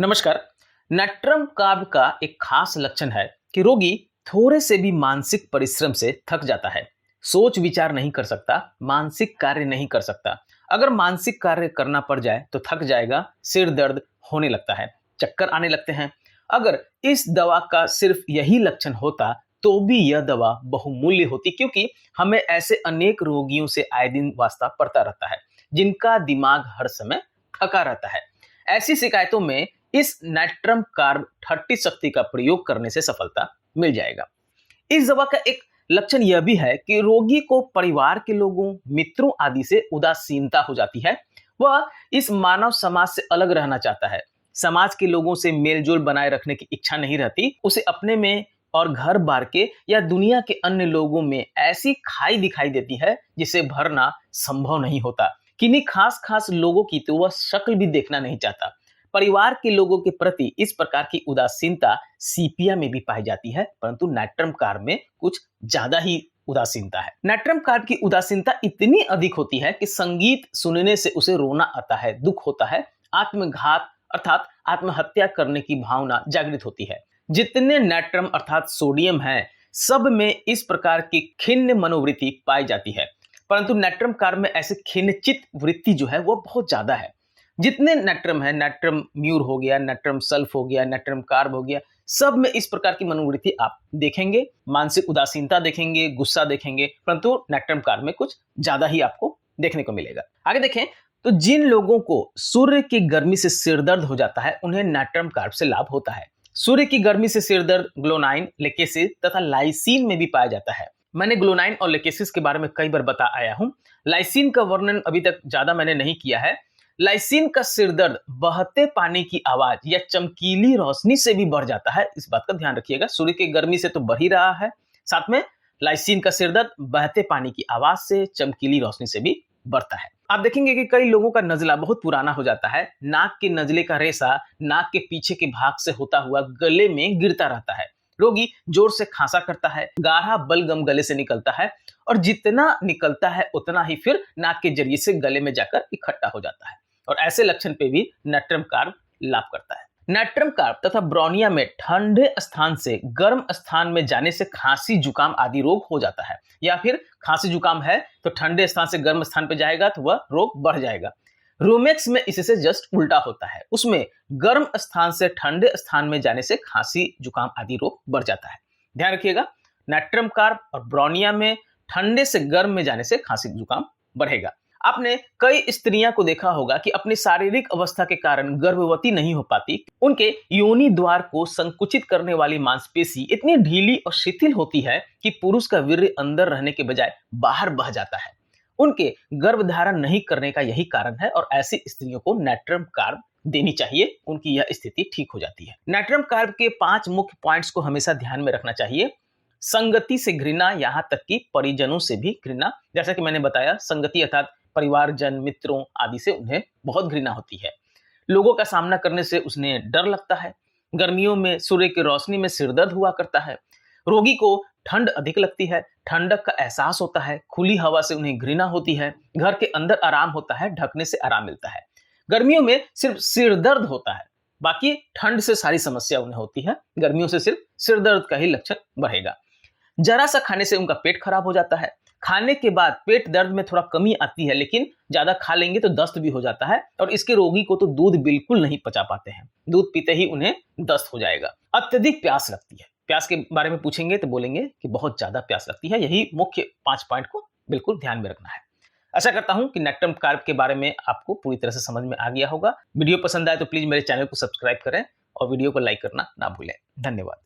नमस्कार। नाट्रम कार्ब का एक खास लक्षण है कि रोगी थोड़े से भी मानसिक परिश्रम से थक जाता है। सोच विचार नहीं कर सकता, मानसिक कार्य नहीं कर सकता। अगर मानसिक कार्य करना पड़ जाए तो थक जाएगा, सिर दर्द होने लगता है, चक्कर आने लगते हैं। अगर इस दवा का सिर्फ यही लक्षण होता तो भी यह दवा बहुमूल्य होती, क्योंकि हमें ऐसे अनेक रोगियों से आए दिन वास्ता पड़ता रहता है जिनका दिमाग हर समय थका रहता है। ऐसी शिकायतों में इस नाट्रम कार्ब 30 शक्ति का प्रयोग करने से सफलता मिल जाएगा। इस दवा का एक लक्षण यह भी है कि रोगी को परिवार के लोगों, मित्रों आदि से उदासीनता हो जाती है। वह इस मानव समाज से अलग रहना चाहता है। समाज के लोगों से मेलजोल बनाए रखने की इच्छा नहीं रहती। उसे अपने में और घर बार के या दुनिया के अन्य लोगों में ऐसी खाई दिखाई देती है जिसे भरना संभव नहीं होता। किन्हीं खास लोगों की तो वह शक्ल भी देखना नहीं चाहता। परिवार के लोगों के प्रति इस प्रकार की उदासीनता सीपिया में भी पाई जाती है, परंतु नाट्रम कार्ब में कुछ ज्यादा ही उदासीनता है। नाट्रम कार्ब की उदासीनता इतनी अधिक होती है कि संगीत सुनने से उसे रोना आता है, दुख होता है, आत्मघात अर्थात आत्महत्या करने की भावना जागृत होती है। जितने नाट्रम अर्थात सोडियम है, सब में इस प्रकार की खिन्न मनोवृत्ति पाई जाती है, परंतु नाट्रम कार्ब में ऐसे खिन्नचित वृत्ति जो है वो बहुत ज्यादा है। जितने नाट्रम है, नाट्रम म्यूर हो गया, नाट्रम सल्फ हो गया, नाट्रम कार्ब हो गया, सब में इस प्रकार की मनोवृत्ति आप देखेंगे। मानसिक उदासीनता देखेंगे, गुस्सा देखेंगे, परंतु नाट्रम कार्ब में कुछ ज्यादा ही आपको देखने को मिलेगा। आगे देखें तो जिन लोगों को सूर्य की गर्मी से सिरदर्द हो जाता है, उन्हें नाट्रम कार्ब से लाभ होता है। सूर्य की गर्मी से सिरदर्द ग्लोनाइन, लेकेसिस तथा लाइसिन में भी पाया जाता है। मैंने ग्लोनाइन और लेकेसिस के बारे में कई बार बता आया हूं। लाइसिन का वर्णन अभी तक ज्यादा मैंने नहीं किया है। लाइसिन का सिरदर्द बहते पानी की आवाज या चमकीली रोशनी से भी बढ़ जाता है। इस बात का ध्यान रखिएगा, सूर्य की गर्मी से तो बढ़ ही रहा है, साथ में लाइसिन का सिरदर्द बहते पानी की आवाज से, चमकीली रोशनी से भी बढ़ता है। आप देखेंगे कि कई लोगों का नजला बहुत पुराना हो जाता है। नाक के नजले का रेशा नाक के पीछे के भाग से होता हुआ गले में गिरता रहता है। रोगी जोर से खांसा करता है, गाढ़ा बलगम गले से निकलता है और जितना निकलता है उतना ही फिर नाक के जरिए से गले में जाकर इकट्ठा हो जाता है। और ऐसे लक्षण पे भी नाट्रम कार्ब लाभ करता है। नाट्रम कार्ब तथा ब्रोनिया में ठंडे स्थान से गर्म स्थान में जाने से खांसी जुकाम आदि रोग हो जाता है, या फिर खांसी जुकाम है तो ठंडे स्थान से गर्म स्थान पे जाएगा तो वह रोग बढ़ जाएगा। रोमेक्स में इससे जस्ट उल्टा होता है, उसमें गर्म स्थान से ठंडे स्थान में जाने से खांसी जुकाम आदि रोग बढ़ जाता है। ध्यान रखिएगा, नाट्रम कार्ब और ब्रोनिया में ठंडे से गर्म में जाने से खांसी जुकाम बढ़ेगा। आपने कई स्त्रियां को देखा होगा कि अपनी शारीरिक अवस्था के कारण गर्भवती नहीं हो पाती। उनके योनि द्वार को संकुचित करने वाली मांसपेशी इतनी ढीली और शिथिल होती है कि पुरुष का वीर्य अंदर रहने के बजाय बाहर बह जाता है। उनके गर्भधारण नहीं करने का यही कारण है और ऐसी स्त्रियों को नाट्रम कार्ब देनी चाहिए, उनकी यह स्थिति ठीक हो जाती है। नाट्रम कार्ब के 5 मुख्य पॉइंट्स को हमेशा ध्यान में रखना चाहिए। संगति से घृणा, यहां तक कि परिजनों से भी घृणा। जैसा कि मैंने बताया, संगति अर्थात परिवारजन, मित्रों आदि से उन्हें बहुत घृणा होती है। लोगों का सामना करने से उन्हें डर लगता है। गर्मियों में सूर्य की रोशनी में सिरदर्द हुआ करता है। रोगी को ठंड अधिक लगती है, ठंडक का एहसास होता है, खुली हवा से उन्हें घृणा होती है। घर के अंदर आराम होता है, ढकने से आराम मिलता है। गर्मियों में सिर्फ सिरदर्द होता है, बाकी ठंड से सारी समस्या उन्हें होती है। गर्मियों से सिर्फ सिरदर्द का ही लक्षण बढ़ेगा। जरा सा खाने से उनका पेट खराब हो जाता है। खाने के बाद पेट दर्द में थोड़ा कमी आती है, लेकिन ज्यादा खा लेंगे तो दस्त भी हो जाता है। और इसके रोगी को तो दूध बिल्कुल नहीं पचा पाते हैं, दूध पीते ही उन्हें दस्त हो जाएगा। अत्यधिक प्यास लगती है, प्यास के बारे में पूछेंगे तो बोलेंगे कि बहुत ज्यादा प्यास लगती है। यही मुख्य 5 पॉइंट को बिल्कुल ध्यान में रखना है। आशा करता हूं कि नाट्रम कार्ब के बारे में आपको पूरी तरह से समझ में आ गया होगा। वीडियो पसंद आए तो प्लीज मेरे चैनल को सब्सक्राइब करें और वीडियो को लाइक करना ना भूलें। धन्यवाद।